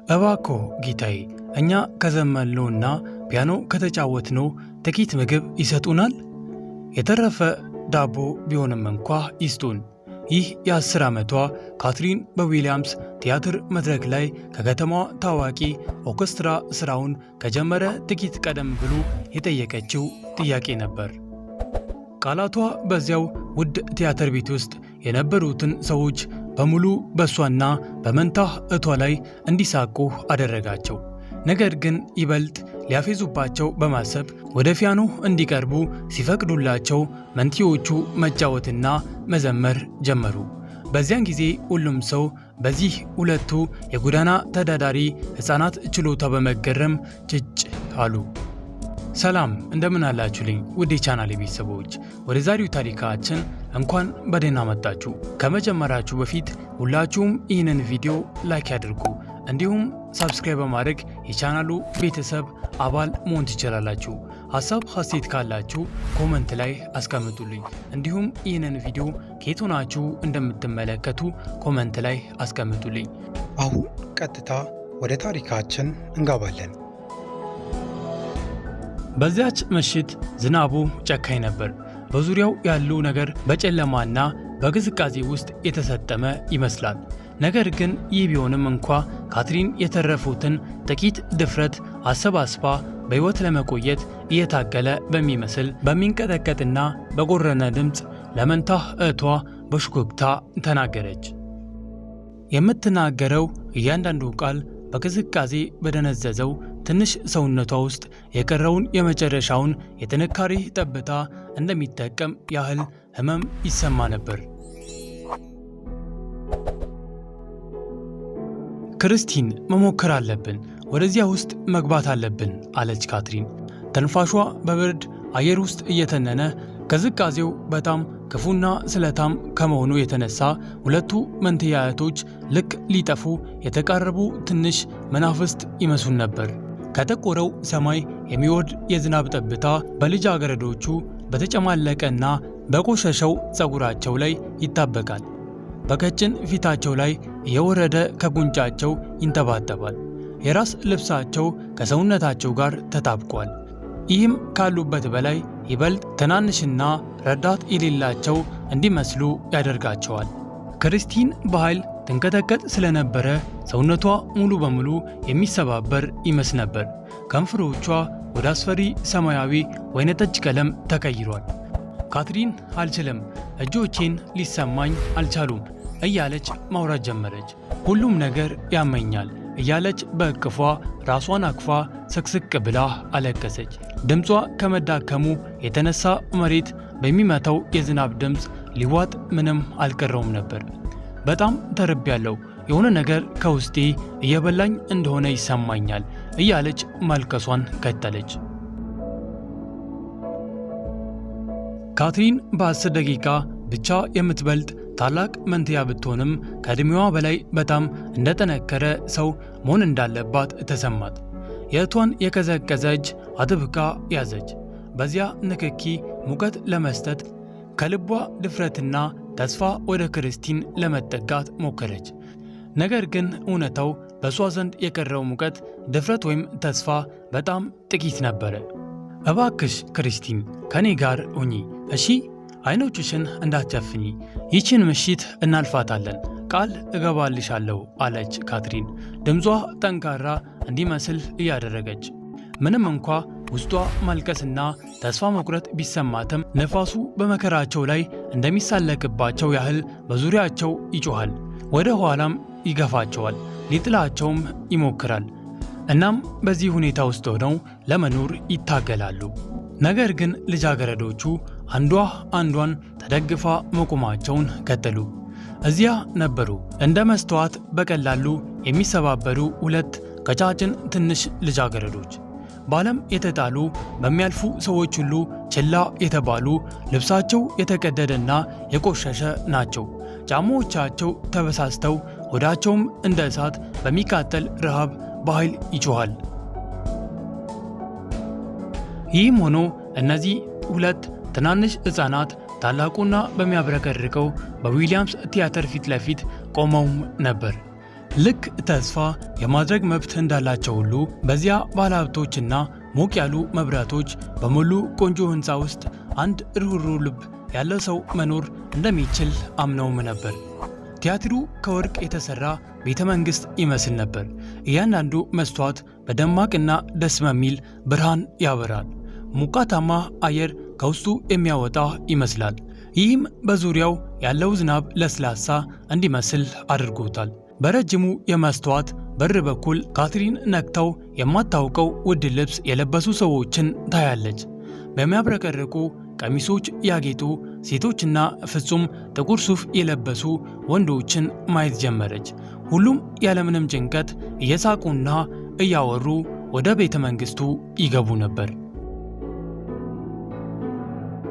እባኮ ጌታዬ እኛ ከዘመንነውና ፒያኖ ከተጫወትነው ጥቂት ምግብ ይሰጡናል? የተረፈ ዳቦ ቢሆንም እንኳ ይስጡን። ይህ የ10 ዓመቷ ካትሪን በዊሊያምስ ቲያትር መድረክ ላይ ከከተማዋ ታዋቂ ኦርኬስትራ ስራውን ከጀመረ ጥቂት ቀደም ብሎ የጠየቀችው ጥያቄ ነበር። ቃላቷ በዚያው ውድ ቲያትር ቤት ውስጥ የነበሩትን ሰዎች በሙሉ በሷና በመንታ እቷ ላይ እንዲሳቁ አደረጋቸው። ነገር ግን ይበልጥ ሊያፌዙባቸው በማሰብ ወደ ፒያኖ እንዲቀርቡ ሲፈቅዱላቸው መንቲዎቹ መጫወትና መዘመር ጀመሩ። በዚያን ጊዜ ሁሉም ሰው በዚህ ሁለቱ የጎዳና ተዳዳሪ ሕፃናት ችሎታ በመገረም ጭጭ አሉ። ሰላም እንደምን አላችሁልኝ ውድ የቻናሌ ቤተሰቦች፣ ወደ ዛሬው ታሪካችን እንኳን በደህና መጣችሁ። ከመጀመራችሁ በፊት ሁላችሁም ይህንን ቪዲዮ ላይክ ያድርጉ፣ እንዲሁም ሰብስክራይብ በማድረግ የቻናሉ ቤተሰብ አባል መሆን ትችላላችሁ። ሀሳብ አስተያየት ካላችሁ ኮመንት ላይ አስቀምጡልኝ። እንዲሁም ይህንን ቪዲዮ ከየት ሆናችሁ እንደምትመለከቱ ኮመንት ላይ አስቀምጡልኝ። አሁን ቀጥታ ወደ ታሪካችን እንገባለን። በዚያች ምሽት ዝናቡ ጨካኝ ነበር። በዙሪያው ያለው ነገር በጨለማና በቅዝቃዜ ውስጥ የተሰጠመ ይመስላል። ነገር ግን ይህ ቢሆንም እንኳ ካትሪን የተረፉትን ጥቂት ድፍረት አሰባስባ በሕይወት ለመቆየት እየታገለ በሚመስል በሚንቀጠቀጥና በጎረነ ድምፅ ለመንታ እህቷ በሹክክታ ተናገረች። የምትናገረው እያንዳንዱ ቃል በቅዝቃዜ በደነዘዘው ትንሽ ሰውነቷ ውስጥ የቀረውን የመጨረሻውን የጥንካሬ ጠብታ እንደሚጠቀም ያህል ሕመም ይሰማ ነበር። ክርስቲን፣ መሞከር አለብን፣ ወደዚያ ውስጥ መግባት አለብን አለች ካትሪን። ተንፋሿ በብርድ አየር ውስጥ እየተነነ ቅዝቃዜው በጣም ክፉና ስለታም ከመሆኑ የተነሳ ሁለቱ መንትያ እህቶች ልክ ሊጠፉ የተቃረቡ ትንሽ መናፍስት ይመስሉ ነበር። ከጠቆረው ሰማይ የሚወርድ የዝናብ ጠብታ በልጃገረዶቹ በተጨማለቀና በቆሸሸው ፀጉራቸው ላይ ይጣበቃል። በቀጭን ፊታቸው ላይ እየወረደ ከጉንጫቸው ይንጠባጠባል። የራስ ልብሳቸው ከሰውነታቸው ጋር ተጣብቋል። ይህም ካሉበት በላይ ይበልጥ ትናንሽና ረዳት የሌላቸው እንዲመስሉ ያደርጋቸዋል። ክርስቲን በኃይል ትንቀጠቀጥ ስለነበረ ሰውነቷ ሙሉ በሙሉ የሚሰባበር ይመስል ነበር። ከንፈሮቿ ወደ አስፈሪ ሰማያዊ ወይነጠጅ ቀለም ተቀይሯል። ካትሪን አልችልም፣ እጆቼን ሊሰማኝ አልቻሉም እያለች ማውራት ጀመረች። ሁሉም ነገር ያመኛል እያለች በእቅፏ ራሷን አቅፋ ስቅስቅ ብላ አለቀሰች። ድምጿ ከመዳከሙ የተነሳ መሬት በሚመታው የዝናብ ድምፅ ሊዋጥ ምንም አልቀረውም ነበር። በጣም ተርቤያለሁ፣ የሆነ ነገር ከውስጤ እየበላኝ እንደሆነ ይሰማኛል እያለች ማልቀሷን ቀጠለች። ካትሪን በ10 ደቂቃ ብቻ የምትበልጥ ታላቅ መንትያ ብትሆንም ከዕድሜዋ በላይ በጣም እንደጠነከረ ሰው መሆን እንዳለባት ተሰማት። የእህቷን የቀዘቀዘ እጅ አጥብቃ ያዘች። በዚያ ንክኪ ሙቀት ለመስጠት ከልቧ ድፍረትና ተስፋ ወደ ክርስቲን ለመጠጋት ሞከረች። ነገር ግን እውነታው በእሷ ዘንድ የቀረው ሙቀት፣ ድፍረት ወይም ተስፋ በጣም ጥቂት ነበረ። እባክሽ ክርስቲን ከኔ ጋር ሁኚ እሺ፣ አይኖችሽን እንዳትጨፍኚ፣ ይችን ምሽት እናልፋታለን፣ ቃል እገባልሻለሁ አለች ካትሪን ድምጿ ጠንካራ እንዲመስል እያደረገች። ምንም እንኳ ውስጧ ማልቀስና ተስፋ መቁረጥ ቢሰማትም ነፋሱ በመከራቸው ላይ እንደሚሳለቅባቸው ያህል በዙሪያቸው ይጮኻል፣ ወደ ኋላም ይገፋቸዋል፣ ሊጥላቸውም ይሞክራል። እናም በዚህ ሁኔታ ውስጥ ሆነው ለመኖር ይታገላሉ። ነገር ግን ልጃገረዶቹ አንዷ አንዷን ተደግፋ መቆማቸውን ቀጠሉ። እዚያ ነበሩ፣ እንደ መስተዋት በቀላሉ የሚሰባበሩ ሁለት ቀጫጭን ትንሽ ልጃገረዶች። በዓለም የተጣሉ በሚያልፉ ሰዎች ሁሉ ችላ የተባሉ፣ ልብሳቸው የተቀደደና የቆሸሸ ናቸው። ጫማዎቻቸው ተበሳስተው፣ ሆዳቸውም እንደ እሳት በሚቃጠል ረሃብ በኃይል ይጮኻል። ይህም ሆኖ እነዚህ ሁለት ትናንሽ ሕፃናት ታላቁና በሚያብረቀርቀው በዊሊያምስ ቲያትር ፊት ለፊት ቆመው ነበር። ልክ ተስፋ የማድረግ መብት እንዳላቸው ሁሉ በዚያ ባለሀብቶችና ሞቅ ያሉ መብራቶች በሙሉ ቆንጆ ሕንፃ ውስጥ አንድ ርኅሩህ ልብ ያለ ሰው መኖር እንደሚችል አምነውም ነበር። ቲያትሩ ከወርቅ የተሰራ ቤተ መንግሥት ይመስል ነበር። እያንዳንዱ መስተዋት በደማቅና ደስ በሚል ብርሃን ያበራል። ሞቃታማ አየር ከውስጡ የሚያወጣ ይመስላል። ይህም በዙሪያው ያለው ዝናብ ለስላሳ እንዲመስል አድርጎታል። በረጅሙ የመስተዋት በር በኩል ካትሪን ነክተው የማታውቀው ውድ ልብስ የለበሱ ሰዎችን ታያለች። በሚያብረቀርቁ ቀሚሶች ያጌጡ ሴቶችና ፍጹም ጥቁር ሱፍ የለበሱ ወንዶችን ማየት ጀመረች። ሁሉም ያለምንም ጭንቀት እየሳቁና እያወሩ ወደ ቤተ መንግሥቱ ይገቡ ነበር።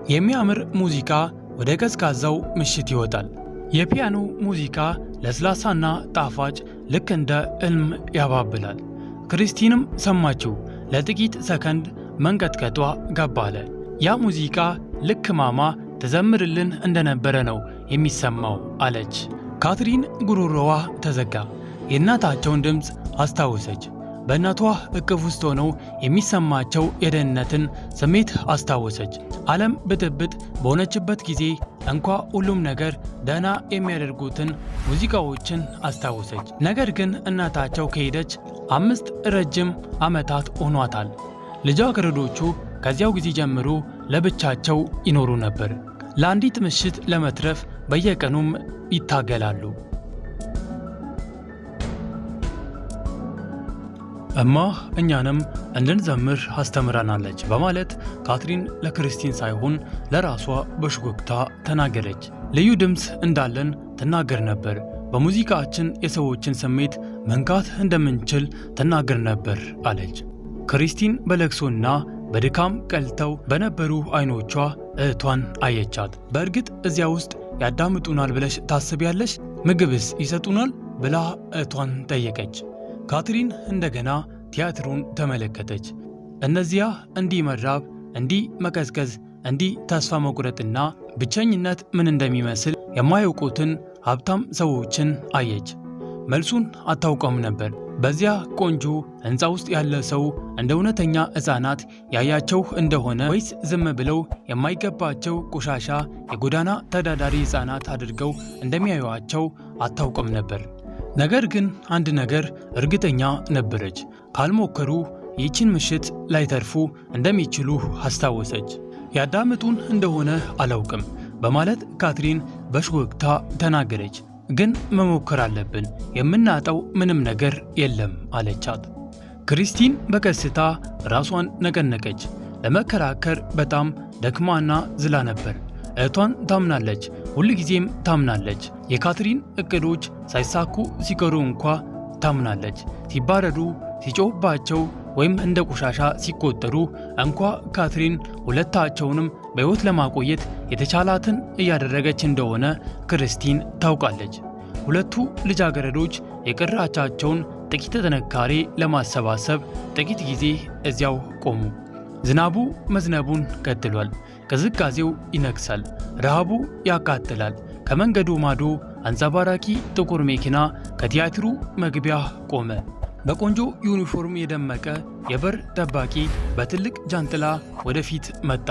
የሚያምር ሙዚቃ ወደ ቀዝቃዛው ምሽት ይወጣል። የፒያኖ ሙዚቃ ለስላሳና ጣፋጭ ልክ እንደ ሕልም ያባብላል። ክርስቲንም ሰማችው። ለጥቂት ሰከንድ መንቀጥቀጧ ገባ አለ። ያ ሙዚቃ ልክ ማማ ተዘምርልን እንደነበረ ነው የሚሰማው አለች። ካትሪን ጉሮሮዋ ተዘጋ። የእናታቸውን ድምፅ አስታወሰች። በእናቷ እቅፍ ውስጥ ሆነው የሚሰማቸው የደህንነትን ስሜት አስታወሰች። ዓለም ብጥብጥ በሆነችበት ጊዜ እንኳ ሁሉም ነገር ደህና የሚያደርጉትን ሙዚቃዎችን አስታወሰች። ነገር ግን እናታቸው ከሄደች 5 ረጅም ዓመታት ሆኗታል። ልጃገረዶቹ ከዚያው ጊዜ ጀምሮ ለብቻቸው ይኖሩ ነበር። ለአንዲት ምሽት ለመትረፍ በየቀኑም ይታገላሉ። እማ እኛንም እንድንዘምር አስተምራናለች በማለት ካትሪን ለክርስቲን ሳይሆን ለራሷ በሽጎክታ ተናገረች። ልዩ ድምፅ እንዳለን ትናገር ነበር። በሙዚቃችን የሰዎችን ስሜት መንካት እንደምንችል ትናገር ነበር አለች። ክርስቲን በለቅሶና በድካም ቀልተው በነበሩ አይኖቿ እህቷን አየቻት። በእርግጥ እዚያ ውስጥ ያዳምጡናል ብለሽ ታስቢያለሽ? ምግብስ ይሰጡናል? ብላ እህቷን ጠየቀች። ካትሪን እንደገና ቲያትሩን ተመለከተች። እነዚያ እንዲህ መራብ፣ እንዲህ መቀዝቀዝ፣ እንዲህ ተስፋ መቁረጥና ብቸኝነት ምን እንደሚመስል የማያውቁትን ሀብታም ሰዎችን አየች። መልሱን አታውቀውም ነበር። በዚያ ቆንጆ ሕንፃ ውስጥ ያለ ሰው እንደ እውነተኛ ሕፃናት ያያቸው እንደሆነ ወይስ ዝም ብለው የማይገባቸው ቆሻሻ የጎዳና ተዳዳሪ ሕፃናት አድርገው እንደሚያዩዋቸው አታውቅም ነበር። ነገር ግን አንድ ነገር እርግጠኛ ነበረች። ካልሞከሩ ይህችን ምሽት ላይተርፉ እንደሚችሉ አስታወሰች። ያዳምጡን እንደሆነ አላውቅም በማለት ካትሪን በሽጎክታ ተናገረች። ግን መሞከር አለብን፣ የምናጣው ምንም ነገር የለም አለቻት። ክርስቲን በቀስታ ራሷን ነቀነቀች። ለመከራከር በጣም ደክማና ዝላ ነበር። እህቷን ታምናለች፣ ሁልጊዜም ታምናለች። የካትሪን እቅዶች ሳይሳኩ ሲቀሩ እንኳ ታምናለች። ሲባረዱ፣ ሲጮህባቸው ወይም እንደ ቆሻሻ ሲቆጠሩ እንኳ ካትሪን ሁለታቸውንም በሕይወት ለማቆየት የተቻላትን እያደረገች እንደሆነ ክርስቲን ታውቃለች። ሁለቱ ልጃገረዶች የቀራቻቸውን ጥቂት ጥንካሬ ለማሰባሰብ ጥቂት ጊዜ እዚያው ቆሙ። ዝናቡ መዝነቡን ቀጥሏል። ቅዝቃዜው ይነግሳል። ረሃቡ ያቃጥላል። ከመንገዱ ማዶ አንጸባራቂ ጥቁር መኪና ከቲያትሩ መግቢያ ቆመ። በቆንጆ ዩኒፎርም የደመቀ የበር ጠባቂ በትልቅ ጃንጥላ ወደፊት መጣ።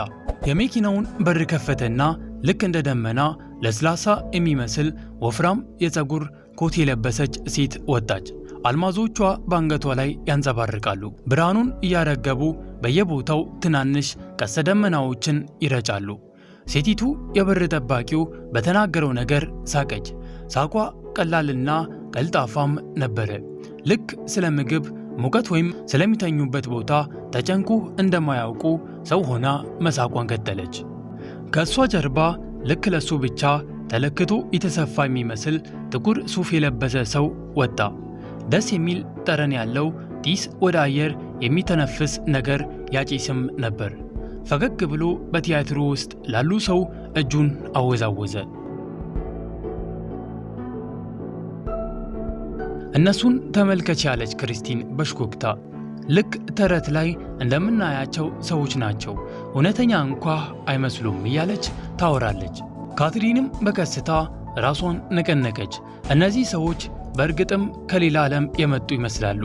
የመኪናውን በር ከፈተና ልክ እንደ ደመና ለስላሳ የሚመስል ወፍራም የፀጉር ኮት የለበሰች ሴት ወጣች። አልማዞቿ በአንገቷ ላይ ያንጸባርቃሉ። ብርሃኑን እያረገቡ በየቦታው ትናንሽ ቀስተ ደመናዎችን ይረጫሉ። ሴቲቱ የበር ጠባቂው በተናገረው ነገር ሳቀች። ሳቋ ቀላልና ቀልጣፋም ነበረ። ልክ ስለ ምግብ ሙቀት ወይም ስለሚተኙበት ቦታ ተጨንቁ እንደማያውቁ ሰው ሆና መሳቋን ቀጠለች። ከእሷ ጀርባ ልክ ለሱ ብቻ ተለክቶ የተሰፋ የሚመስል ጥቁር ሱፍ የለበሰ ሰው ወጣ። ደስ የሚል ጠረን ያለው ጢስ ወደ አየር የሚተነፍስ ነገር ያጨስም ነበር። ፈገግ ብሎ በቲያትሩ ውስጥ ላሉ ሰው እጁን አወዛወዘ። እነሱን ተመልከች ያለች ክርስቲን በሽኮክታ። ልክ ተረት ላይ እንደምናያቸው ሰዎች ናቸው፣ እውነተኛ እንኳ አይመስሉም እያለች ታወራለች። ካትሪንም በቀስታ ራሷን ነቀነቀች። እነዚህ ሰዎች በእርግጥም ከሌላ ዓለም የመጡ ይመስላሉ።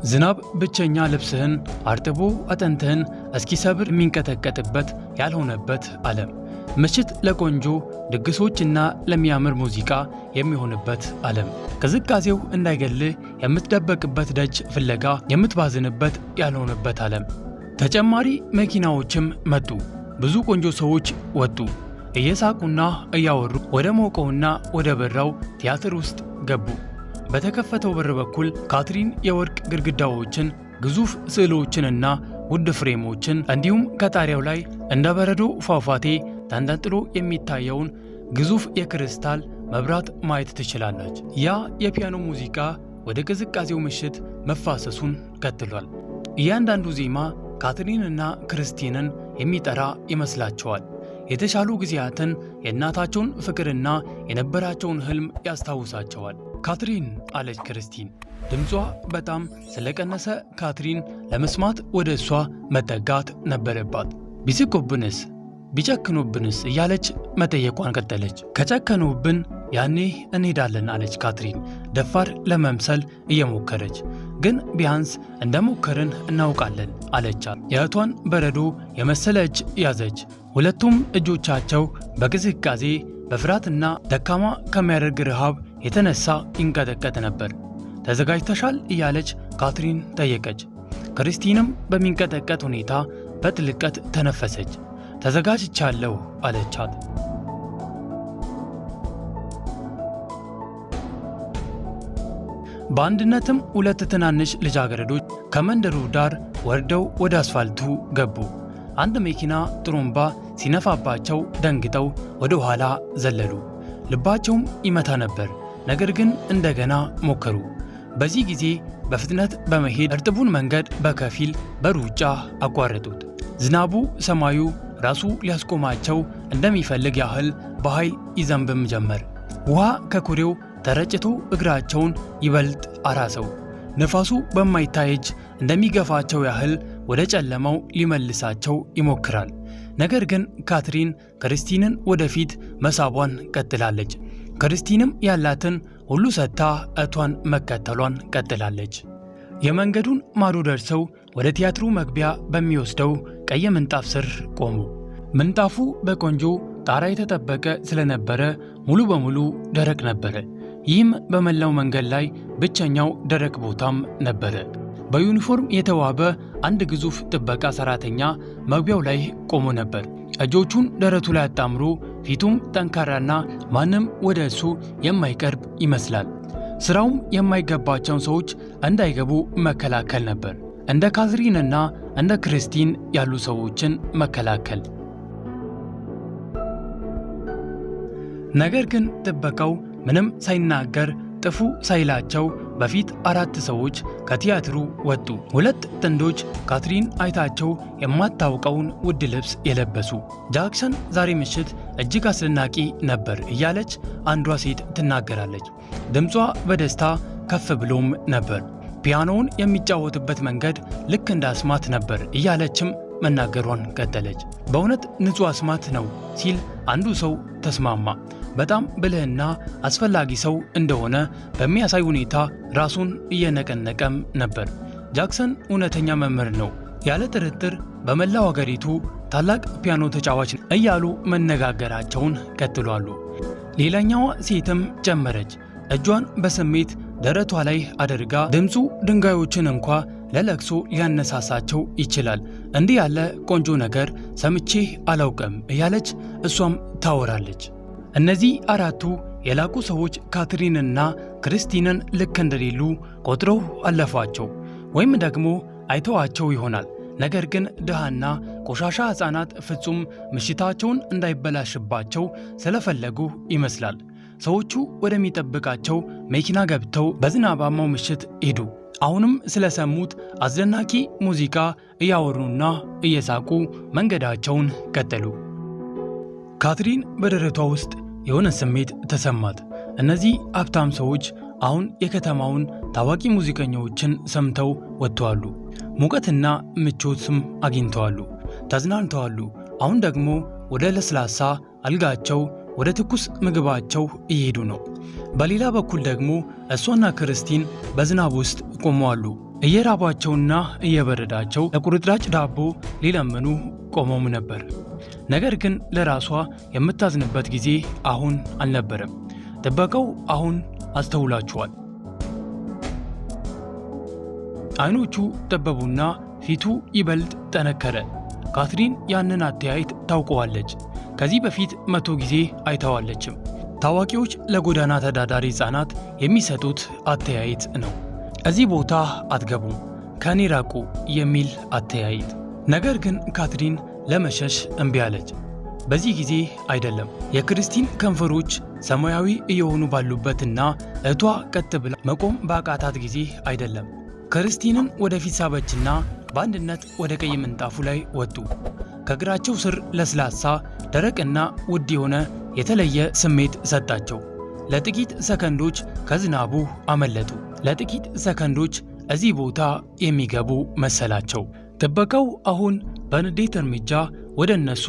ዝናብ ብቸኛ ልብስህን አርጥቦ አጥንትህን እስኪሰብር የሚንቀጠቀጥበት ያልሆነበት ዓለም። ምሽት ለቆንጆ ድግሶችና ለሚያምር ሙዚቃ የሚሆንበት ዓለም። ቅዝቃዜው እንዳይገልህ የምትደበቅበት ደጅ ፍለጋ የምትባዝንበት ያልሆነበት ዓለም። ተጨማሪ መኪናዎችም መጡ። ብዙ ቆንጆ ሰዎች ወጡ። እየሳቁና እያወሩ ወደ ሞቀውና ወደ በራው ቲያትር ውስጥ ገቡ። በተከፈተው በር በኩል ካትሪን የወርቅ ግድግዳዎችን፣ ግዙፍ ስዕሎችንና ውድ ፍሬሞችን እንዲሁም ከጣሪያው ላይ እንደ በረዶ ፏፏቴ ተንጠልጥሎ የሚታየውን ግዙፍ የክሪስታል መብራት ማየት ትችላለች። ያ የፒያኖ ሙዚቃ ወደ ቅዝቃዜው ምሽት መፋሰሱን ቀጥሏል። እያንዳንዱ ዜማ ካትሪንና ክርስቲንን የሚጠራ ይመስላቸዋል። የተሻሉ ጊዜያትን፣ የእናታቸውን ፍቅርና የነበራቸውን ህልም ያስታውሳቸዋል። ካትሪን አለች ክርስቲን። ድምጿ በጣም ስለቀነሰ ካትሪን ለመስማት ወደ እሷ መጠጋት ነበረባት። ቢስቁብንስ ቢጨክኑብንስ እያለች መጠየቋን ቀጠለች። ከጨከኑብን ያኔ እንሄዳለን አለች ካትሪን ደፋር ለመምሰል እየሞከረች። ግን ቢያንስ እንደሞከርን እናውቃለን አለቻት። የእህቷን በረዶ የመሰለ እጅ ያዘች። ሁለቱም እጆቻቸው በቅዝቃዜ በፍርሃትና ደካማ ከሚያደርግ ረሃብ የተነሳ ይንቀጠቀጥ ነበር። ተዘጋጅተሻል እያለች ካትሪን ጠየቀች። ክርስቲንም በሚንቀጠቀጥ ሁኔታ በጥልቀት ተነፈሰች። ተዘጋጅቻለሁ አለቻት። በአንድነትም ሁለት ትናንሽ ልጃገረዶች ከመንደሩ ዳር ወርደው ወደ አስፋልቱ ገቡ። አንድ መኪና ጥሩምባ ሲነፋባቸው ደንግጠው ወደ ኋላ ዘለሉ። ልባቸውም ይመታ ነበር። ነገር ግን እንደገና ሞከሩ። በዚህ ጊዜ በፍጥነት በመሄድ እርጥቡን መንገድ በከፊል በሩጫ አቋረጡት። ዝናቡ ሰማዩ ራሱ ሊያስቆማቸው እንደሚፈልግ ያህል በኃይል ይዘንብም ጀመር። ውሃ ከኩሬው ተረጭቶ እግራቸውን ይበልጥ አራሰው። ነፋሱ በማይታይ እጅ እንደሚገፋቸው ያህል ወደ ጨለማው ሊመልሳቸው ይሞክራል። ነገር ግን ካትሪን ክርስቲንን ወደፊት መሳቧን ቀጥላለች። ክርስቲንም ያላትን ሁሉ ሰጥታ እቷን መከተሏን ቀጥላለች። የመንገዱን ማዶ ደርሰው ወደ ቲያትሩ መግቢያ በሚወስደው ቀይ ምንጣፍ ስር ቆሙ። ምንጣፉ በቆንጆ ጣራ የተጠበቀ ስለነበረ ሙሉ በሙሉ ደረቅ ነበረ። ይህም በመላው መንገድ ላይ ብቸኛው ደረቅ ቦታም ነበረ። በዩኒፎርም የተዋበ አንድ ግዙፍ ጥበቃ ሰራተኛ መግቢያው ላይ ቆሞ ነበር። እጆቹን ደረቱ ላይ አጣምሮ ፊቱም ጠንካራና ማንም ወደ እሱ የማይቀርብ ይመስላል። ስራውም የማይገባቸውን ሰዎች እንዳይገቡ መከላከል ነበር። እንደ ካትሪንና እንደ ክርስቲን ያሉ ሰዎችን መከላከል። ነገር ግን ጥበቃው ምንም ሳይናገር ጥፉ ሳይላቸው በፊት 4 ሰዎች ከቲያትሩ ወጡ። 2 ጥንዶች ካትሪን አይታቸው የማታውቀውን ውድ ልብስ የለበሱ። ጃክሰን ዛሬ ምሽት እጅግ አስደናቂ ነበር እያለች አንዷ ሴት ትናገራለች። ድምጿ በደስታ ከፍ ብሎም ነበር። ፒያኖውን የሚጫወትበት መንገድ ልክ እንደ አስማት ነበር እያለችም መናገሯን ቀጠለች። በእውነት ንጹሕ አስማት ነው ሲል አንዱ ሰው ተስማማ። በጣም ብልህና አስፈላጊ ሰው እንደሆነ በሚያሳይ ሁኔታ ራሱን እየነቀነቀም ነበር። ጃክሰን እውነተኛ መምህር ነው፣ ያለ ጥርጥር በመላው አገሪቱ ታላቅ ፒያኖ ተጫዋች እያሉ መነጋገራቸውን ቀጥሏሉ። ሌላኛዋ ሴትም ጨመረች። እጇን በስሜት ደረቷ ላይ አድርጋ ድምፁ ድንጋዮችን እንኳ ለለቅሶ ሊያነሳሳቸው ይችላል። እንዲህ ያለ ቆንጆ ነገር ሰምቼ አላውቅም እያለች እሷም ታወራለች። እነዚህ 4ቱ የላቁ ሰዎች ካትሪንና ክርስቲንን ልክ እንደሌሉ ቆጥረው አለፏቸው፣ ወይም ደግሞ አይተዋቸው ይሆናል። ነገር ግን ድሃና ቆሻሻ ሕፃናት ፍጹም ምሽታቸውን እንዳይበላሽባቸው ስለፈለጉ ይመስላል። ሰዎቹ ወደሚጠብቃቸው መኪና ገብተው በዝናባማው ምሽት ሄዱ። አሁንም ስለሰሙት አስደናቂ ሙዚቃ እያወሩና እየሳቁ መንገዳቸውን ቀጠሉ። ካትሪን በደረቷ ውስጥ የሆነ ስሜት ተሰማት። እነዚህ ሀብታም ሰዎች አሁን የከተማውን ታዋቂ ሙዚቀኞችን ሰምተው ወጥተዋሉ። ሙቀትና ምቾትም አግኝተዋሉ፣ ተዝናንተዋሉ። አሁን ደግሞ ወደ ለስላሳ አልጋቸው ወደ ትኩስ ምግባቸው እየሄዱ ነው። በሌላ በኩል ደግሞ እሷና ክርስቲን በዝናብ ውስጥ ቆመዋሉ። እየራባቸውና እየበረዳቸው ለቁርጥራጭ ዳቦ ሊለምኑ ቆመውም ነበር። ነገር ግን ለራሷ የምታዝንበት ጊዜ አሁን አልነበረም። ጥበቃው አሁን አስተውላቸዋል። አይኖቹ ጠበቡና ፊቱ ይበልጥ ጠነከረ። ካትሪን ያንን አተያየት ታውቀዋለች። ከዚህ በፊት 100 ጊዜ አይታዋለችም። ታዋቂዎች ለጎዳና ተዳዳሪ ሕፃናት የሚሰጡት አተያየት ነው። እዚህ ቦታ አትገቡም፣ ከኔ ራቁ የሚል አተያየት። ነገር ግን ካትሪን ለመሸሽ እምቢ አለች። በዚህ ጊዜ አይደለም። የክርስቲን ከንፈሮች ሰማያዊ እየሆኑ ባሉበትና እህቷ ቀጥ ብላ መቆም ባቃታት ጊዜ አይደለም። ክርስቲንን ወደፊት ሳበችና በአንድነት ወደ ቀይ ምንጣፉ ላይ ወጡ። ከእግራቸው ስር ለስላሳ ደረቅና ውድ የሆነ የተለየ ስሜት ሰጣቸው። ለጥቂት ሰከንዶች ከዝናቡ አመለጡ። ለጥቂት ሰከንዶች እዚህ ቦታ የሚገቡ መሰላቸው። ጥበቃው አሁን በንዴት እርምጃ ወደ እነሱ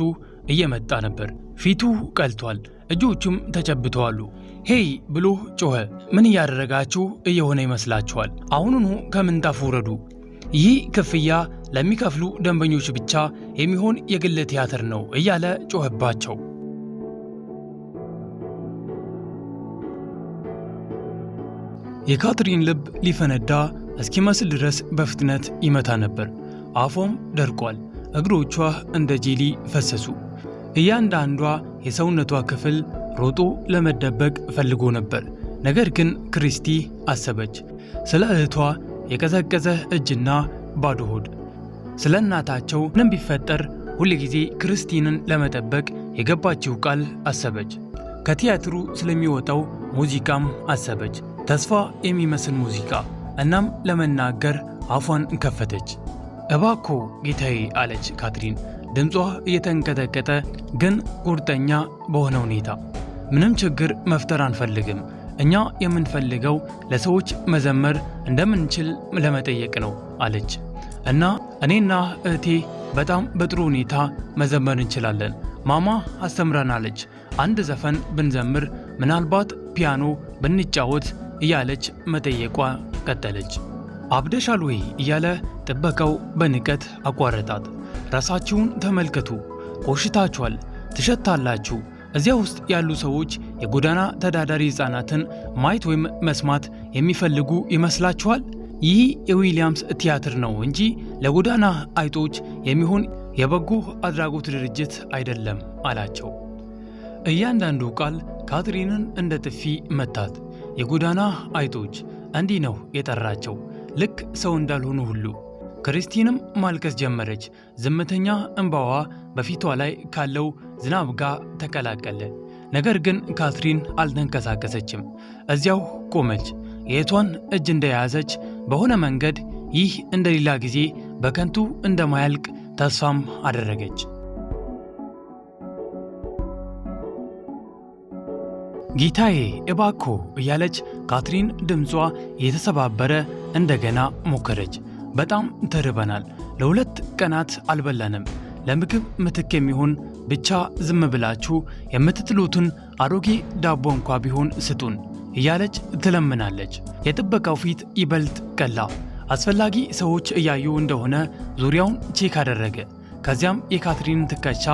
እየመጣ ነበር። ፊቱ ቀልቷል፣ እጆቹም ተጨብተዋሉ። ሄይ ብሎ ጮኸ። ምን እያደረጋችሁ እየሆነ ይመስላችኋል? አሁኑኑ ከምንጣፉ ውረዱ። ይህ ክፍያ ለሚከፍሉ ደንበኞች ብቻ የሚሆን የግል ቲያትር ነው እያለ ጮኸባቸው። የካትሪን ልብ ሊፈነዳ እስኪመስል ድረስ በፍጥነት ይመታ ነበር። አፏም ደርቋል። እግሮቿ እንደ ጄሊ ፈሰሱ። እያንዳንዷ የሰውነቷ ክፍል ሮጦ ለመደበቅ ፈልጎ ነበር። ነገር ግን ክርስቲ አሰበች። ስለ እህቷ የቀዘቀዘ እጅና ባዶ ሆድ፣ ስለ እናታቸው ምንም ቢፈጠር ሁልጊዜ ክርስቲንን ለመጠበቅ የገባችው ቃል አሰበች። ከቲያትሩ ስለሚወጣው ሙዚቃም አሰበች። ተስፋ የሚመስል ሙዚቃ። እናም ለመናገር አፏን ከፈተች። እባኮ ጌታዬ አለች ካትሪን፣ ድምጿ እየተንቀጠቀጠ ግን ቁርጠኛ በሆነ ሁኔታ። ምንም ችግር መፍጠር አንፈልግም። እኛ የምንፈልገው ለሰዎች መዘመር እንደምንችል ለመጠየቅ ነው አለች። እና እኔና እህቴ በጣም በጥሩ ሁኔታ መዘመር እንችላለን። ማማ አስተምራናለች። አንድ ዘፈን ብንዘምር፣ ምናልባት ፒያኖ ብንጫወት እያለች መጠየቋ ቀጠለች። አብደሻል ወይ እያለ ጥበቃው በንቀት አቋረጣት። ራሳችሁን ተመልከቱ፣ ቆሽታችኋል፣ ትሸታላችሁ። እዚያ ውስጥ ያሉ ሰዎች የጎዳና ተዳዳሪ ሕፃናትን ማየት ወይም መስማት የሚፈልጉ ይመስላችኋል? ይህ የዊሊያምስ ቲያትር ነው እንጂ ለጎዳና አይጦች የሚሆን የበጎ አድራጎት ድርጅት አይደለም አላቸው። እያንዳንዱ ቃል ካትሪንን እንደ ጥፊ መታት። የጎዳና አይጦች እንዲህ ነው የጠራቸው፣ ልክ ሰው እንዳልሆኑ ሁሉ። ክርስቲንም ማልቀስ ጀመረች። ዝምተኛ እንባዋ በፊቷ ላይ ካለው ዝናብ ጋር ተቀላቀለ። ነገር ግን ካትሪን አልተንቀሳቀሰችም። እዚያው ቆመች። የእህቷን እጅ እንደያዘች በሆነ መንገድ ይህ እንደሌላ ጊዜ በከንቱ እንደማያልቅ ተስፋም አደረገች። ጌታዬ እባኮ እያለች ካትሪን ድምጿ የተሰባበረ እንደገና ሞከረች። በጣም ተርበናል። ለ2 ቀናት አልበላንም። ለምግብ ምትክ የሚሆን ብቻ ዝም ብላችሁ የምትጥሉትን አሮጌ ዳቦ እንኳ ቢሆን ስጡን እያለች ትለምናለች። የጥበቃው ፊት ይበልጥ ቀላ። አስፈላጊ ሰዎች እያዩ እንደሆነ ዙሪያውን ቼክ አደረገ። ከዚያም የካትሪን ትከሻ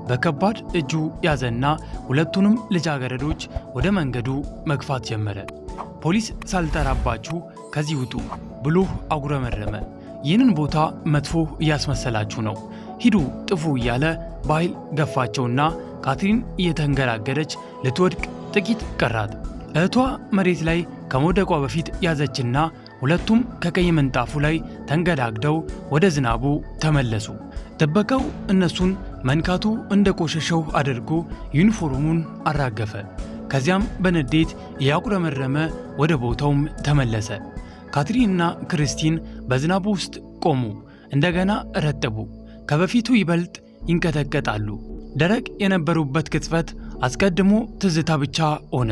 በከባድ እጁ ያዘና ሁለቱንም ልጃገረዶች ወደ መንገዱ መግፋት ጀመረ። ፖሊስ ሳልጠራባችሁ ከዚህ ውጡ ብሎ አጉረመረመ። ይህንን ቦታ መጥፎ እያስመሰላችሁ ነው፣ ሂዱ ጥፉ እያለ በኃይል ገፋቸውና ካትሪን እየተንገራገረች ልትወድቅ ጥቂት ቀራት። እህቷ መሬት ላይ ከመውደቋ በፊት ያዘችና ሁለቱም ከቀይ ምንጣፉ ላይ ተንገዳግደው ወደ ዝናቡ ተመለሱ። ጥበቃው እነሱን መንካቱ እንደ ቆሸሸው አድርጎ ዩኒፎርሙን አራገፈ። ከዚያም በንዴት እያጉረመረመ ወደ ቦታውም ተመለሰ። ካትሪንና ክርስቲን በዝናቡ ውስጥ ቆሙ። እንደገና ረጠቡ። ከበፊቱ ይበልጥ ይንቀጠቀጣሉ። ደረቅ የነበሩበት ቅጽበት አስቀድሞ ትዝታ ብቻ ሆነ።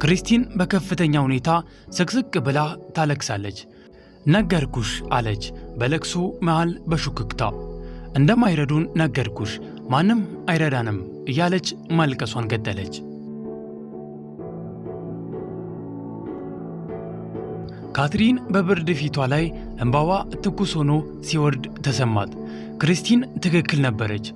ክርስቲን በከፍተኛ ሁኔታ ስቅስቅ ብላ ታለቅሳለች። ነገርኩሽ አለች በለቅሶ መሃል በሹክክታ። እንደማይረዱን ነገርኩሽ፣ ማንም አይረዳንም እያለች ማልቀሷን ገደለች። ካትሪን በብርድ ፊቷ ላይ እንባዋ ትኩስ ሆኖ ሲወርድ ተሰማት። ክርስቲን ትክክል ነበረች።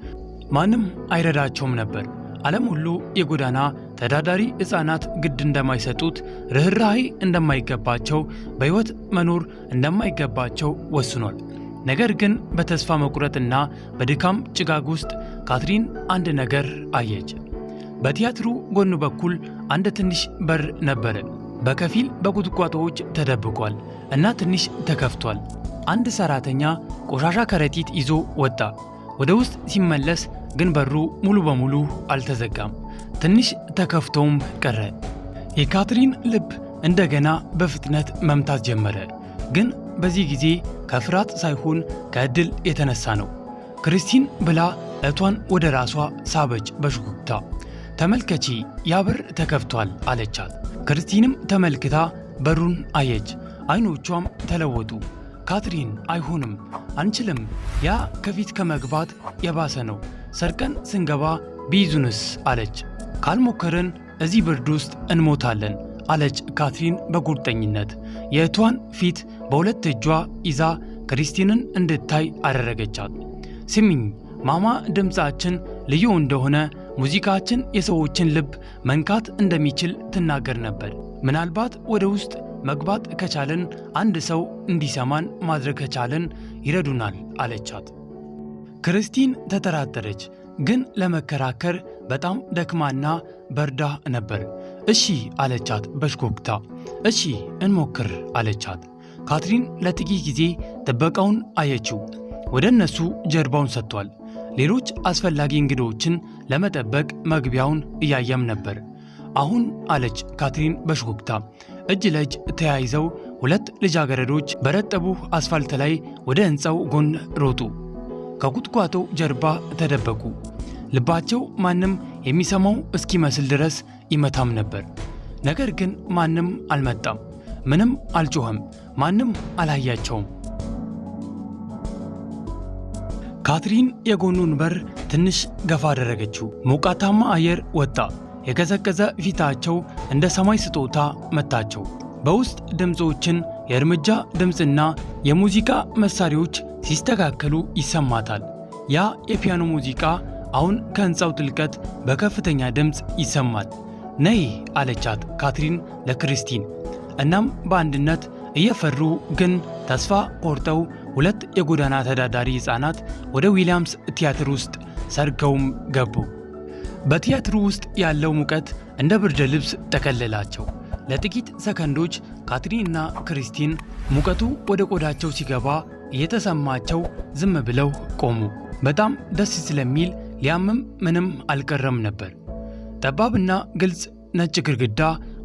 ማንም አይረዳቸውም ነበር። ዓለም ሁሉ የጎዳና ተዳዳሪ ሕፃናት ግድ እንደማይሰጡት፣ ርኅራኄ እንደማይገባቸው፣ በሕይወት መኖር እንደማይገባቸው ወስኗል። ነገር ግን በተስፋ መቁረጥና በድካም ጭጋግ ውስጥ ካትሪን አንድ ነገር አየች። በቲያትሩ ጎን በኩል አንድ ትንሽ በር ነበረ። በከፊል በቁጥቋጦዎች ተደብቋል እና ትንሽ ተከፍቷል። አንድ ሰራተኛ ቆሻሻ ከረጢት ይዞ ወጣ። ወደ ውስጥ ሲመለስ ግን በሩ ሙሉ በሙሉ አልተዘጋም፣ ትንሽ ተከፍቶም ቀረ። የካትሪን ልብ እንደገና በፍጥነት መምታት ጀመረ። ግን በዚህ ጊዜ ከፍርሃት ሳይሆን ከዕድል የተነሳ ነው። ክርስቲን ብላ እህቷን ወደ ራሷ ሳበች በሹክታ። ተመልከቺ፣ ያ በር ተከፍቷል አለቻት። ክርስቲንም ተመልክታ በሩን አየች። አይኖቿም ተለወጡ። ካትሪን፣ አይሆንም፣ አንችልም፣ ያ ከፊት ከመግባት የባሰ ነው። ሰርቀን ስንገባ ቢይዙንስ አለች። ካልሞከርን እዚህ ብርድ ውስጥ እንሞታለን አለች ካትሪን በቁርጠኝነት። የእህቷን ፊት በሁለት እጇ ይዛ ክርስቲንን እንድታይ አደረገቻት። ስሚኝ ማማ፣ ድምፃችን ልዩ እንደሆነ፣ ሙዚቃችን የሰዎችን ልብ መንካት እንደሚችል ትናገር ነበር። ምናልባት ወደ ውስጥ መግባት ከቻልን፣ አንድ ሰው እንዲሰማን ማድረግ ከቻልን ይረዱናል አለቻት። ክርስቲን ተጠራጠረች፣ ግን ለመከራከር በጣም ደክማና በርዳ ነበር። እሺ አለቻት በሽኮክታ። እሺ እንሞክር አለቻት። ካትሪን ለጥቂት ጊዜ ጥበቃውን አየችው። ወደ እነሱ ጀርባውን ሰጥቷል። ሌሎች አስፈላጊ እንግዶችን ለመጠበቅ መግቢያውን እያየም ነበር። አሁን አለች ካትሪን በሽኮክታ። እጅ ለእጅ ተያይዘው ሁለት ልጃገረዶች በረጠቡ አስፋልት ላይ ወደ ሕንፃው ጎን ሮጡ። ከቁጥቋጦው ጀርባ ተደበቁ። ልባቸው ማንም የሚሰማው እስኪመስል ድረስ ይመታም ነበር። ነገር ግን ማንም አልመጣም። ምንም አልጮኸም። ማንም አላያቸውም። ካትሪን የጎኑን በር ትንሽ ገፋ አደረገችው። ሞቃታማ አየር ወጣ። የቀዘቀዘ ፊታቸው እንደ ሰማይ ስጦታ መታቸው። በውስጥ ድምፆችን፣ የእርምጃ ድምፅና የሙዚቃ መሳሪያዎች ሲስተካከሉ ይሰማታል። ያ የፒያኖ ሙዚቃ አሁን ከሕንፃው ጥልቀት በከፍተኛ ድምፅ ይሰማል። ነይ አለቻት ካትሪን ለክርስቲን። እናም በአንድነት እየፈሩ ግን ተስፋ ቆርጠው ሁለት የጎዳና ተዳዳሪ ሕፃናት ወደ ዊሊያምስ ቲያትር ውስጥ ሰርገውም ገቡ። በቲያትሩ ውስጥ ያለው ሙቀት እንደ ብርድ ልብስ ጠቀለላቸው። ለጥቂት ሰከንዶች ካትሪንና ክርስቲን ሙቀቱ ወደ ቆዳቸው ሲገባ እየተሰማቸው ዝም ብለው ቆሙ። በጣም ደስ ስለሚል ሊያምም ምንም አልቀረም ነበር። ጠባብና ግልጽ ነጭ ግድግዳ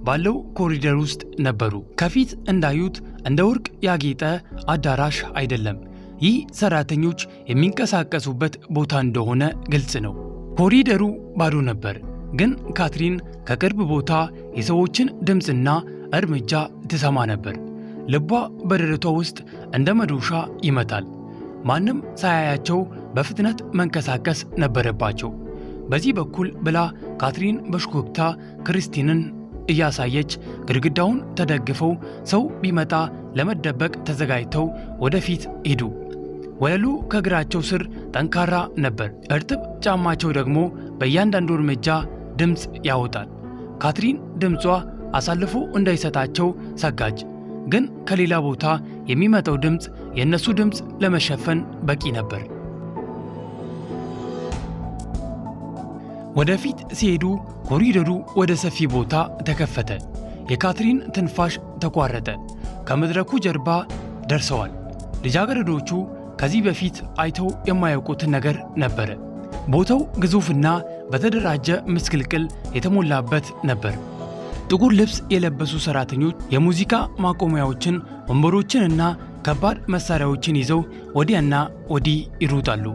ባለው ኮሪደር ውስጥ ነበሩ። ከፊት እንዳዩት እንደ ወርቅ ያጌጠ አዳራሽ አይደለም። ይህ ሰራተኞች የሚንቀሳቀሱበት ቦታ እንደሆነ ግልጽ ነው። ኮሪደሩ ባዶ ነበር፣ ግን ካትሪን ከቅርብ ቦታ የሰዎችን ድምፅና እርምጃ ትሰማ ነበር። ልቧ በደረቷ ውስጥ እንደ መዶሻ ይመታል። ማንም ሳያያቸው በፍጥነት መንቀሳቀስ ነበረባቸው። በዚህ በኩል ብላ ካትሪን በሽኮክታ ክርስቲንን እያሳየች ግድግዳውን ተደግፈው ሰው ቢመጣ ለመደበቅ ተዘጋጅተው ወደፊት ሄዱ። ወለሉ ከእግራቸው ስር ጠንካራ ነበር። እርጥብ ጫማቸው ደግሞ በእያንዳንዱ እርምጃ ድምፅ ያወጣል። ካትሪን ድምጿ አሳልፎ እንዳይሰጣቸው ሰጋች። ግን ከሌላ ቦታ የሚመጣው ድምፅ የእነሱ ድምፅ ለመሸፈን በቂ ነበር። ወደፊት ሲሄዱ ኮሪደሩ ወደ ሰፊ ቦታ ተከፈተ። የካትሪን ትንፋሽ ተቋረጠ። ከመድረኩ ጀርባ ደርሰዋል። ልጃገረዶቹ ከዚህ በፊት አይተው የማያውቁትን ነገር ነበረ። ቦታው ግዙፍና በተደራጀ ምስቅልቅል የተሞላበት ነበር። ጥቁር ልብስ የለበሱ ሰራተኞች የሙዚቃ ማቆሚያዎችን፣ ወንበሮችንና ከባድ መሳሪያዎችን ይዘው ወዲያና ወዲህ ይሮጣሉ።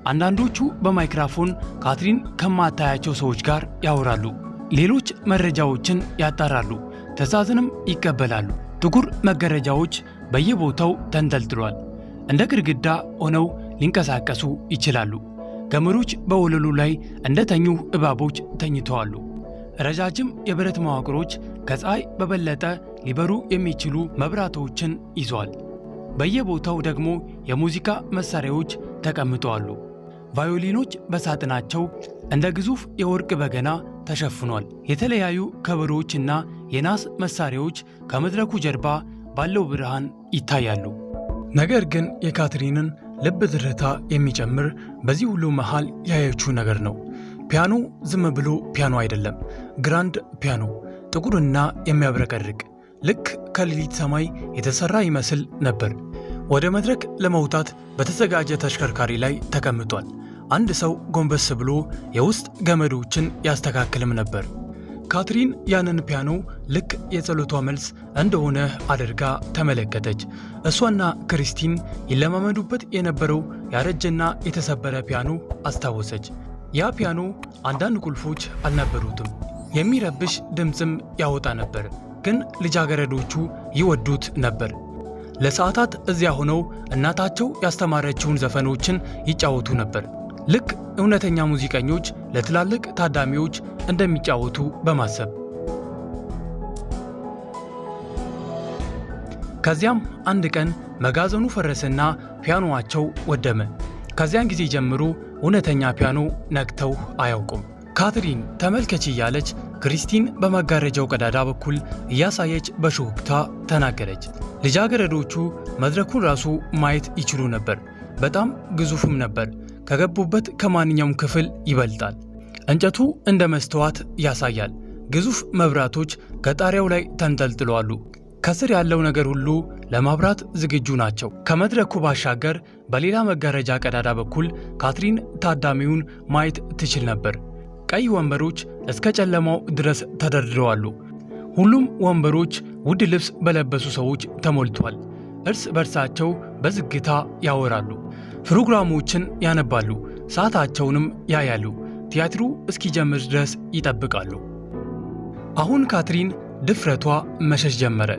አንዳንዶቹ በማይክሮፎን ካትሪን ከማታያቸው ሰዎች ጋር ያወራሉ። ሌሎች መረጃዎችን ያጣራሉ፣ ትዕዛዝንም ይቀበላሉ። ጥቁር መጋረጃዎች በየቦታው ተንጠልጥሏል። እንደ ግድግዳ ሆነው ሊንቀሳቀሱ ይችላሉ። ገመዶች በወለሉ ላይ እንደተኙ እባቦች ተኝተዋሉ። ረጃጅም የብረት መዋቅሮች ከፀሐይ በበለጠ ሊበሩ የሚችሉ መብራቶችን ይዟል። በየቦታው ደግሞ የሙዚቃ መሳሪያዎች ተቀምጠዋል። ቫዮሊኖች በሳጥናቸው እንደ ግዙፍ የወርቅ በገና ተሸፍኗል። የተለያዩ ከበሮዎችና የናስ መሳሪያዎች ከመድረኩ ጀርባ ባለው ብርሃን ይታያሉ። ነገር ግን የካትሪንን ልብ ትርታ የሚጨምር በዚህ ሁሉ መሃል ያየችው ነገር ነው። ፒያኖ ዝም ብሎ ፒያኖ አይደለም፣ ግራንድ ፒያኖ፣ ጥቁርና የሚያብረቀርቅ ልክ ከሌሊት ሰማይ የተሰራ ይመስል ነበር። ወደ መድረክ ለመውጣት በተዘጋጀ ተሽከርካሪ ላይ ተቀምጧል። አንድ ሰው ጎንበስ ብሎ የውስጥ ገመዶችን ያስተካክልም ነበር። ካትሪን ያንን ፒያኖ ልክ የጸሎቷ መልስ እንደሆነ አድርጋ ተመለከተች። እሷና ክሪስቲን ይለማመዱበት የነበረው ያረጀና የተሰበረ ፒያኖ አስታወሰች። ያ ፒያኖ አንዳንድ ቁልፎች አልነበሩትም። የሚረብሽ ድምፅም ያወጣ ነበር፣ ግን ልጃገረዶቹ ይወዱት ነበር። ለሰዓታት እዚያ ሆነው እናታቸው ያስተማረችውን ዘፈኖችን ይጫወቱ ነበር፣ ልክ እውነተኛ ሙዚቀኞች ለትላልቅ ታዳሚዎች እንደሚጫወቱ በማሰብ። ከዚያም አንድ ቀን መጋዘኑ ፈረሰና ፒያኖዋቸው ወደመ። ከዚያን ጊዜ ጀምሮ እውነተኛ ፒያኖ ነክተው አያውቁም። ካትሪን ተመልከች እያለች ክሪስቲን በመጋረጃው ቀዳዳ በኩል እያሳየች በሹክታ ተናገረች። ልጃገረዶቹ መድረኩን ራሱ ማየት ይችሉ ነበር። በጣም ግዙፍም ነበር። ከገቡበት ከማንኛውም ክፍል ይበልጣል። እንጨቱ እንደ መስተዋት ያሳያል። ግዙፍ መብራቶች ከጣሪያው ላይ ተንጠልጥለዋል። ከስር ያለው ነገር ሁሉ ለማብራት ዝግጁ ናቸው። ከመድረኩ ባሻገር በሌላ መጋረጃ ቀዳዳ በኩል ካትሪን ታዳሚውን ማየት ትችል ነበር። ቀይ ወንበሮች እስከ ጨለማው ድረስ ተደርድረዋል። ሁሉም ወንበሮች ውድ ልብስ በለበሱ ሰዎች ተሞልቷል። እርስ በርሳቸው በዝግታ ያወራሉ፣ ፕሮግራሞችን ያነባሉ፣ ሰዓታቸውንም ያያሉ። ቲያትሩ እስኪጀምር ድረስ ይጠብቃሉ። አሁን ካትሪን ድፍረቷ መሸሽ ጀመረ።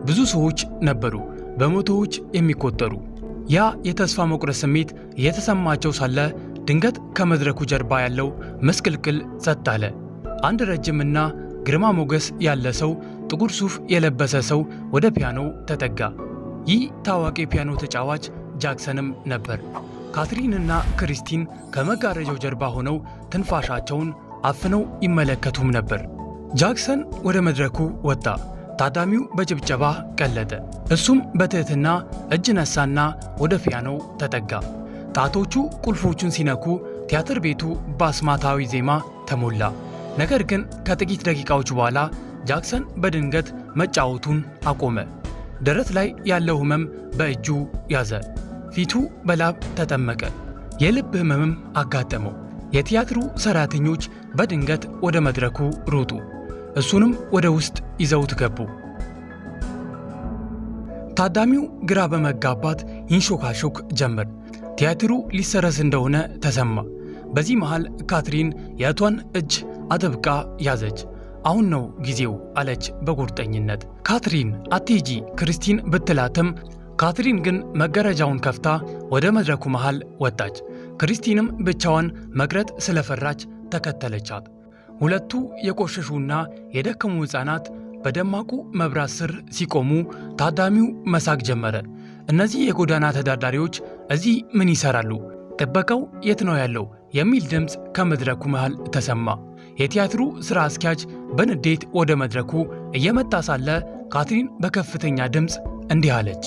ብዙ ሰዎች ነበሩ፣ በመቶዎች የሚቆጠሩ። ያ የተስፋ መቁረጥ ስሜት እየተሰማቸው ሳለ ድንገት ከመድረኩ ጀርባ ያለው መስቅልቅል ጸጥ አለ። አንድ ረጅምና ግርማ ሞገስ ያለ ሰው፣ ጥቁር ሱፍ የለበሰ ሰው ወደ ፒያኖው ተጠጋ። ይህ ታዋቂ ፒያኖ ተጫዋች ጃክሰንም ነበር። ካትሪንና ክሪስቲን ከመጋረጃው ጀርባ ሆነው ትንፋሻቸውን አፍነው ይመለከቱም ነበር። ጃክሰን ወደ መድረኩ ወጣ። ታዳሚው በጭብጨባ ቀለጠ። እሱም በትህትና እጅ ነሳና ወደ ፒያኖው ተጠጋ። ጣቶቹ ቁልፎቹን ሲነኩ ቲያትር ቤቱ በአስማታዊ ዜማ ተሞላ። ነገር ግን ከጥቂት ደቂቃዎች በኋላ ጃክሰን በድንገት መጫወቱን አቆመ። ደረት ላይ ያለው ህመም በእጁ ያዘ። ፊቱ በላብ ተጠመቀ። የልብ ህመምም አጋጠመው። የቲያትሩ ሰራተኞች በድንገት ወደ መድረኩ ሮጡ። እሱንም ወደ ውስጥ ይዘውት ገቡ። ታዳሚው ግራ በመጋባት ይንሾካሾክ ጀመር። ቲያትሩ ሊሰረዝ እንደሆነ ተሰማ። በዚህ መሃል ካትሪን የእቷን እጅ አጥብቃ ያዘች። አሁን ነው ጊዜው አለች በቁርጠኝነት። ካትሪን አትሂጂ ክሪስቲን ብትላትም ካትሪን ግን መጋረጃውን ከፍታ ወደ መድረኩ መሃል ወጣች። ክሪስቲንም ብቻዋን መቅረት ስለፈራች ተከተለቻት። ሁለቱ የቆሸሹና የደከሙ ሕፃናት በደማቁ መብራት ስር ሲቆሙ ታዳሚው መሳቅ ጀመረ። እነዚህ የጎዳና ተዳዳሪዎች እዚህ ምን ይሰራሉ? ጥበቃው የት ነው ያለው? የሚል ድምፅ ከመድረኩ መሃል ተሰማ። የቲያትሩ ሥራ አስኪያጅ በንዴት ወደ መድረኩ እየመጣ ሳለ ካትሪን በከፍተኛ ድምፅ እንዲህ አለች።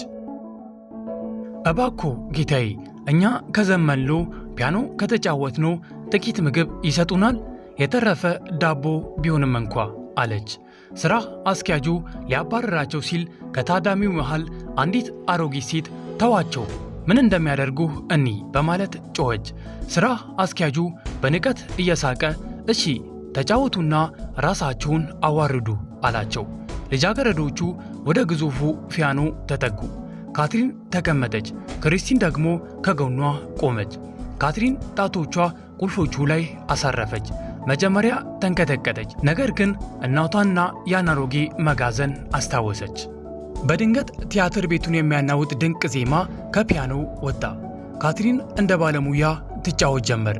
እባክዎ ጌታዬ፣ እኛ ከዘመንሎ ፒያኖ ከተጫወትኖ ጥቂት ምግብ ይሰጡናል፣ የተረፈ ዳቦ ቢሆንም እንኳ አለች። ሥራ አስኪያጁ ሊያባረራቸው ሲል ከታዳሚው መሃል አንዲት አሮጊት ሴት ተዋቸው፣ ምን እንደሚያደርጉ እኒ በማለት ጮኸች። ሥራ አስኪያጁ በንቀት እየሳቀ እሺ ተጫወቱና ራሳችሁን አዋርዱ አላቸው። ልጃገረዶቹ ወደ ግዙፉ ፒያኖ ተጠጉ። ካትሪን ተቀመጠች። ክሪስቲን ደግሞ ከጎኗ ቆመች። ካትሪን ጣቶቿ ቁልፎቹ ላይ አሳረፈች። መጀመሪያ ተንቀጠቀጠች፣ ነገር ግን እናቷና ያን አሮጌ መጋዘን አስታወሰች። በድንገት ቲያትር ቤቱን የሚያናውጥ ድንቅ ዜማ ከፒያኖው ወጣ። ካትሪን እንደ ባለሙያ ትጫወት ጀመር።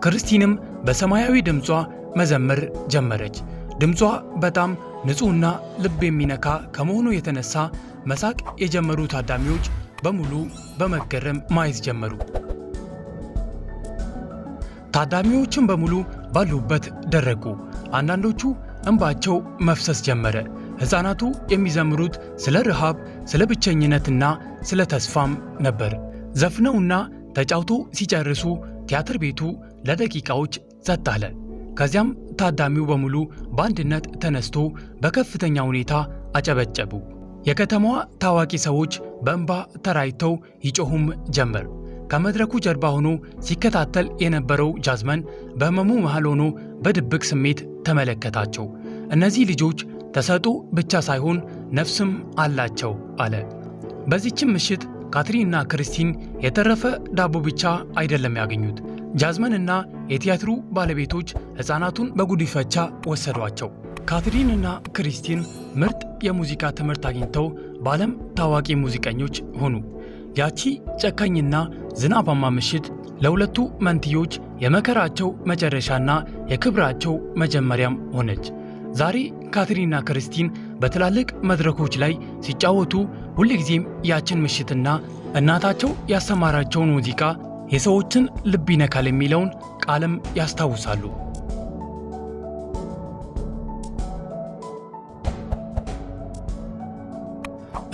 ክርስቲንም በሰማያዊ ድምጿ መዘመር ጀመረች። ድምጿ በጣም ንጹህና ልብ የሚነካ ከመሆኑ የተነሳ መሳቅ የጀመሩ ታዳሚዎች በሙሉ በመገረም ማየት ጀመሩ። ታዳሚዎችም በሙሉ ባሉበት ደረቁ። አንዳንዶቹ እንባቸው መፍሰስ ጀመረ። ሕፃናቱ የሚዘምሩት ስለ ረሃብ፣ ስለ ብቸኝነትና ስለ ተስፋም ነበር። ዘፍነውና ተጫውቶ ሲጨርሱ ቲያትር ቤቱ ለደቂቃዎች ጸጥ አለ። ከዚያም ታዳሚው በሙሉ በአንድነት ተነስቶ በከፍተኛ ሁኔታ አጨበጨቡ። የከተማዋ ታዋቂ ሰዎች በእንባ ተራይተው ይጮሁም ጀመር። ከመድረኩ ጀርባ ሆኖ ሲከታተል የነበረው ጃዝመን በህመሙ መሃል ሆኖ በድብቅ ስሜት ተመለከታቸው። እነዚህ ልጆች ተሰጥኦ ብቻ ሳይሆን ነፍስም አላቸው አለ። በዚህችም ምሽት ካትሪንና ክርስቲን የተረፈ ዳቦ ብቻ አይደለም ያገኙት። ጃዝመንና የቲያትሩ ባለቤቶች ሕፃናቱን በጉዲፈቻ ወሰዷቸው። ካትሪንና ክርስቲን ምርጥ የሙዚቃ ትምህርት አግኝተው በዓለም ታዋቂ ሙዚቀኞች ሆኑ። ያቺ ጨካኝና ዝናባማ ምሽት ለሁለቱ መንትዮች የመከራቸው መጨረሻና የክብራቸው መጀመሪያም ሆነች። ዛሬ ካትሪንና ክርስቲን በትላልቅ መድረኮች ላይ ሲጫወቱ ሁልጊዜም ያችን ምሽትና እናታቸው ያስተማራቸውን ሙዚቃ የሰዎችን ልብ ይነካል የሚለውን ቃልም ያስታውሳሉ።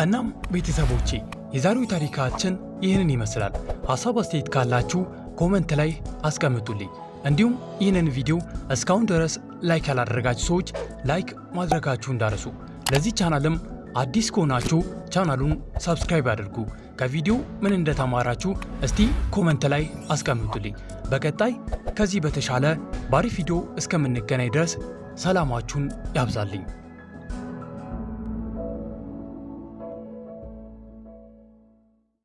እናም ቤተሰቦቼ የዛሬው ታሪካችን ይህንን ይመስላል። ሐሳብ አስተያየት ካላችሁ ኮመንት ላይ አስቀምጡልኝ። እንዲሁም ይህንን ቪዲዮ እስካሁን ድረስ ላይክ ያላደረጋችሁ ሰዎች ላይክ ማድረጋችሁ እንዳረሱ። ለዚህ ቻናልም አዲስ ከሆናችሁ ቻናሉን ሰብስክራይብ አድርጉ። ከቪዲዮ ምን እንደተማራችሁ እስቲ ኮመንት ላይ አስቀምጡልኝ። በቀጣይ ከዚህ በተሻለ ባሪፍ ቪዲዮ እስከምንገናኝ ድረስ ሰላማችሁን ያብዛልኝ።